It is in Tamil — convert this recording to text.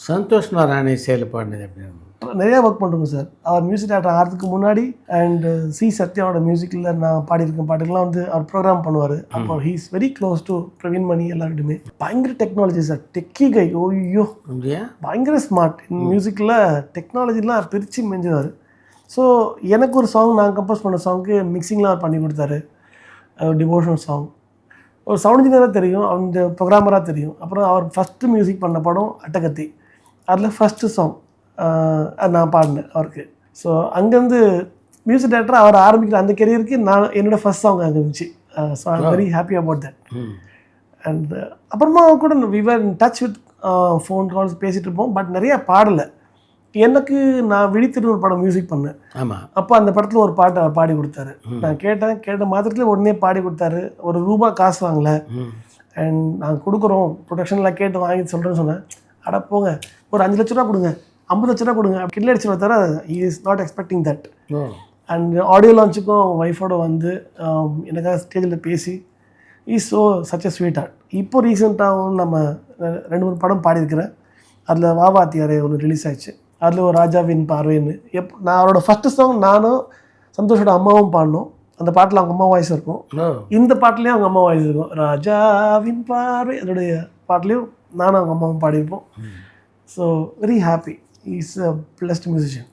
சந்தோஷ் நாராயண இசையில் பாடினது எப்படி? நிறையா ஒர்க் பண்ணுறோங்க சார். அவர் மியூசிக் டேரக்டர் ஆகிறதுக்கு முன்னாடி அண்ட் சி சத்யாவோட மியூசிக்கில் நான் பாடியிருக்கேன் பாட்டுக்கெல்லாம் வந்து அவர் ப்ரோக்ராம் பண்ணுவார். அப்போ he is very close to Praveen Mani எல்லாருக்கிட்டுமே. பயங்கர டெக்னாலஜி சார், டெக்கி கை. ஓய்யோ பயங்கர ஸ்மார்ட். மியூசிக்கில் டெக்னாலஜிலாம் பிரித்து மெஞ்சுவார். ஸோ எனக்கு ஒரு சாங் நான் கம்போஸ் பண்ண சாங்க்கு மிக்சிங்லாம் அவர் பண்ணி கொடுத்தாரு. Devotional song. ஒரு சவுண்ட் இன்ஜினியராக தெரியும், அந்த ப்ரோக்ராமராக தெரியும். அப்புறம் அவர் ஃபஸ்ட்டு மியூசிக் பண்ண படம் அட்டகத்தி. அதில் ஃபஸ்ட்டு சாங் நான் பாடினேன் அவருக்கு. ஸோ அங்கேருந்து மியூசிக் டைரக்டர் அவர் ஆரம்பிக்கிற அந்த கெரியருக்கு நான் என்னோடய ஃபஸ்ட் சாங் அங்கே இருந்துச்சு. So I very happy about that. And அப்புறமா கூட we were in touch with phone calls பேசிகிட்டு இருப்போம். பட் நிறையா பாடலை. எனக்கு நான் விழித்திரு ஒரு படம் மியூசிக் பண்ணேன். ஆமாம். அப்போ அந்த படத்தில் ஒரு பாட்டை அவர் பாடி கொடுத்தாரு. நான் கேட்ட மாத்திரத்தில் உடனே பாடி கொடுத்தாரு. ஒரு ரூபா காசு வாங்கலை. அண்ட் நாங்கள் கொடுக்குறோம் ப்ரொடக்ஷனில் கேட்டு வாங்கி சொல்கிறேன்னு சொன்னேன். அட போங்க, ஒரு 5 லட்ச ரூபா கொடுங்க, 50 லட்ச ரூபா கொடுங்க கிட்ல அடிச்சு தவிர he is not expecting that. And audio லான்ச்சுக்கும் அவங்க ஒய்ஃபோட வந்து எனக்காக ஸ்டேஜில் பேசி is so such a sweet heart. இப்போ ரீசெண்டாகவும் நம்ம 2-3 படம் பாடியிருக்கிறேன். அதில் வாவாத்தியாரே ஒன்று ரிலீஸ் ஆயிடுச்சு. அதில் ஒரு ராஜாவின் பார்வைன்னு நான் அவரோட ஃபஸ்ட்டு சாங் நானும் சந்தோஷோட அம்மாவும் பாடினோம். அந்த பாட்டில் அவங்க அம்மா வாய்ஸ் இருக்கும், இந்த பாட்டிலையும் அவங்க அம்மா வாய்ஸ் இருக்கும். ராஜாவின் பார்வை அதோடைய பாட்டிலையும் நானும் அவங்க அம்மாவும் பாடியிருப்போம். So very happy. Is a blessed musician.